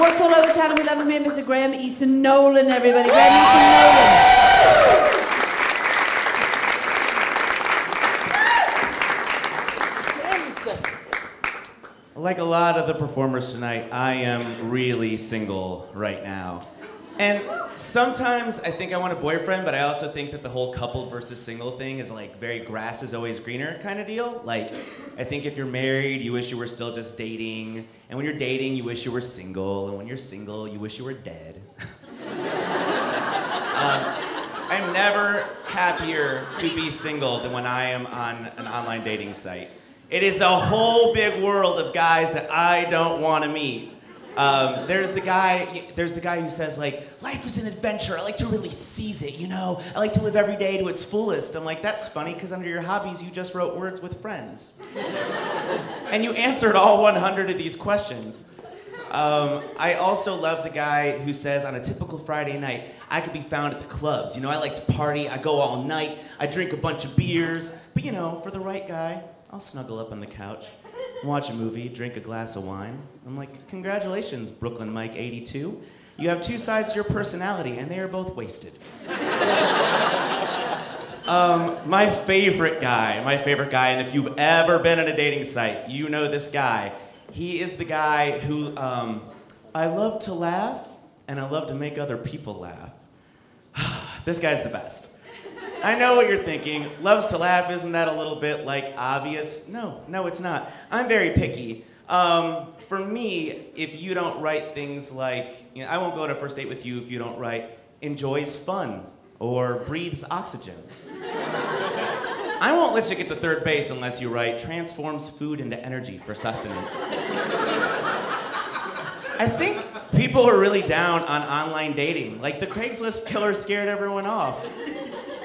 Works all over town, and we love him here, Mr. Graham Eason Nolan, everybody. Graham Eason Nolan. Like a lot of the performers tonight, I am really single right now. And sometimes I think I want a boyfriend, but I also think that the whole couple versus single thing is like very grass is always greener kind of deal. Like, I think if you're married, you wish you were still just dating. And when you're dating, you wish you were single. And when you're single, you wish you were dead. I'm never happier to be single than when I am on an online dating site. It is a whole big world of guys that I don't want to meet. There's the guy who says, like, life is an adventure. I like to really seize it, you know? I like to live every day to its fullest. I'm like, that's funny, because under your hobbies, you just wrote words with friends. And you answered all 100 of these questions. I also love the guy who says, on a typical Friday night, I could be found at the clubs. You know, I like to party, I go all night, I drink a bunch of beers. But, you know, for the right guy, I'll snuggle up on the couch, watch a movie, drink a glass of wine. I'm like, congratulations, Brooklyn Mike 82. You have two sides to your personality, and they are both wasted. My favorite guy, and if you've ever been on a dating site, you know this guy. He is the guy who, I love to laugh, and I love to make other people laugh. This guy's the best. I know what you're thinking. Loves to laugh, isn't that a little bit, like, obvious? No, it's not. I'm very picky. For me, if you don't write things like, you know, I won't go on a first date with you if you don't write, enjoys fun, or breathes oxygen. I won't let you get to third base unless you write, transforms food into energy for sustenance. I think people are really down on online dating. Like, the Craigslist killer scared everyone off.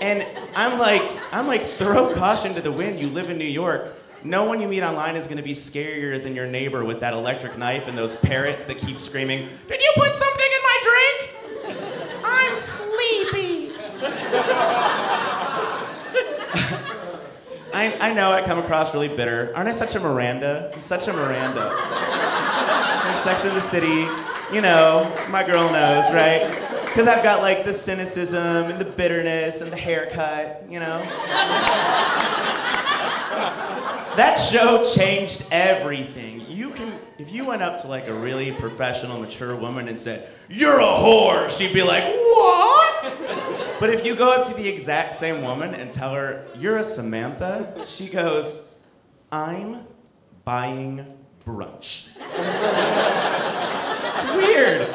And I'm like, throw caution to the wind. You live in New York. No one you meet online is gonna be scarier than your neighbor with that electric knife and those parrots that keep screaming, "Did you put something in my drink? I'm sleepy." I know I come across really bitter. Aren't I such a Miranda? I'm such a Miranda. Like Sex and the City, you know, my girl knows, right? Because I've got like the cynicism and the bitterness and the haircut, you know? That show changed everything. If you went up to like a really professional, mature woman and said, "You're a whore," she'd be like, "What?" But if you go up to the exact same woman and tell her, "You're a Samantha," she goes, "I'm buying brunch." It's weird.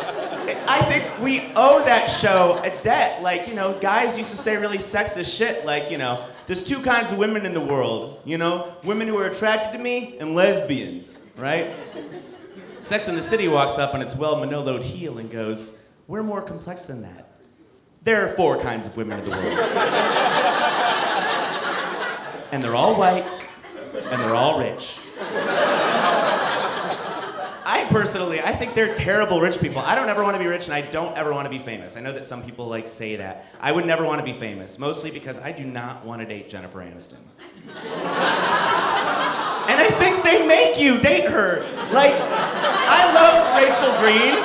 I think we owe that show a debt. Like, you know, guys used to say really sexist shit like, you know, there's two kinds of women in the world, you know, women who are attracted to me and lesbians, right? Sex and the City walks up on its well-manoloed heel and goes, "We're more complex than that. There are 4 kinds of women in the world. And they're all white, and they're all rich." I think they're terrible rich people. I don't ever want to be rich, and I don't ever want to be famous. I know that some people like say that. I would never want to be famous, mostly because I do not want to date Jennifer Aniston. And I think they make you date her. Like, I loved Rachel Green.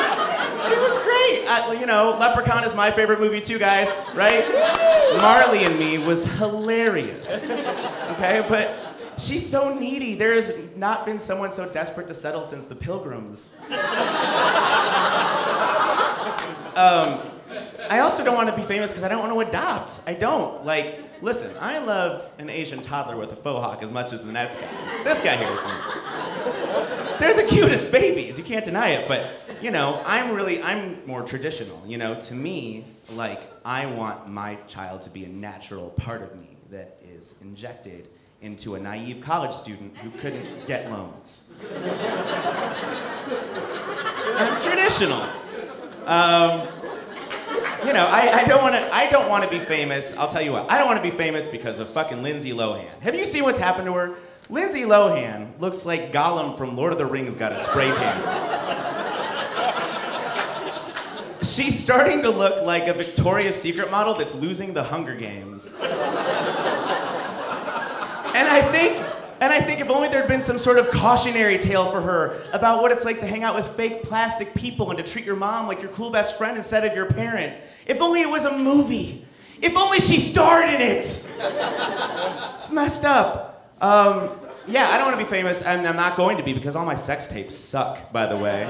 She was great. You know, Leprechaun is my favorite movie too, guys, right? Marley and Me was hilarious. Okay, but she's so needy. There has not been someone so desperate to settle since the Pilgrims. I also don't want to be famous because I don't want to adopt. I don't. Like, listen, I love an Asian toddler with a faux hawk as much as the next guy. This guy here is one. They're the cutest babies. You can't deny it. But, you know, I'm more traditional. You know, to me, like, I want my child to be a natural part of me that is injected into a naive college student who couldn't get loans. I'm traditional. You know, I don't want to be famous. I'll tell you what. I don't want to be famous because of fucking Lindsay Lohan. Have you seen what's happened to her? Lindsay Lohan looks like Gollum from Lord of the Rings got a spray tan. She's starting to look like a Victoria's Secret model that's losing the Hunger Games. And I think And I think if only there'd been some sort of cautionary tale for her about what it's like to hang out with fake plastic people and to treat your mom like your cool best friend instead of your parent. If only it was a movie. If only she starred in it. It's messed up. Yeah, I don't want to be famous, and I'm not going to be because all my sex tapes suck, by the way.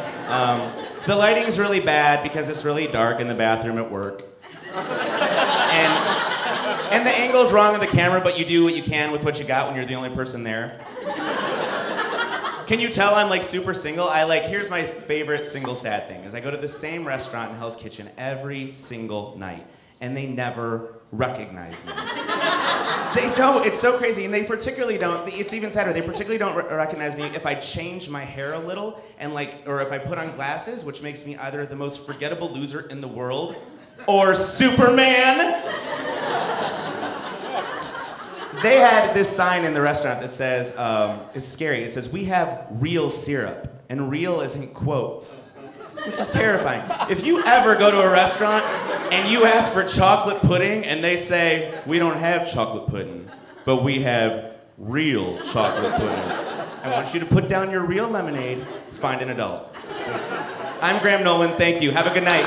The lighting's really bad because it's really dark in the bathroom at work. And the angle's wrong on the camera, but you do what you can with what you got when you're the only person there. Can you tell I'm like super single? Here's my favorite single sad thing, is I go to the same restaurant in Hell's Kitchen every single night, and they never recognize me. They don't, it's so crazy, and they particularly don't, it's even sadder, they particularly don't recognize me if I change my hair a little, and or if I put on glasses, which makes me either the most forgettable loser in the world, or Superman. They had this sign in the restaurant that says, it's scary, it says, "We have real syrup," and real is in quotes, which is terrifying. If you ever go to a restaurant and you ask for chocolate pudding and they say, "We don't have chocolate pudding, but we have real chocolate pudding," I want you to put down your real lemonade, find an adult. I'm Graham Nolan, thank you, have a good night.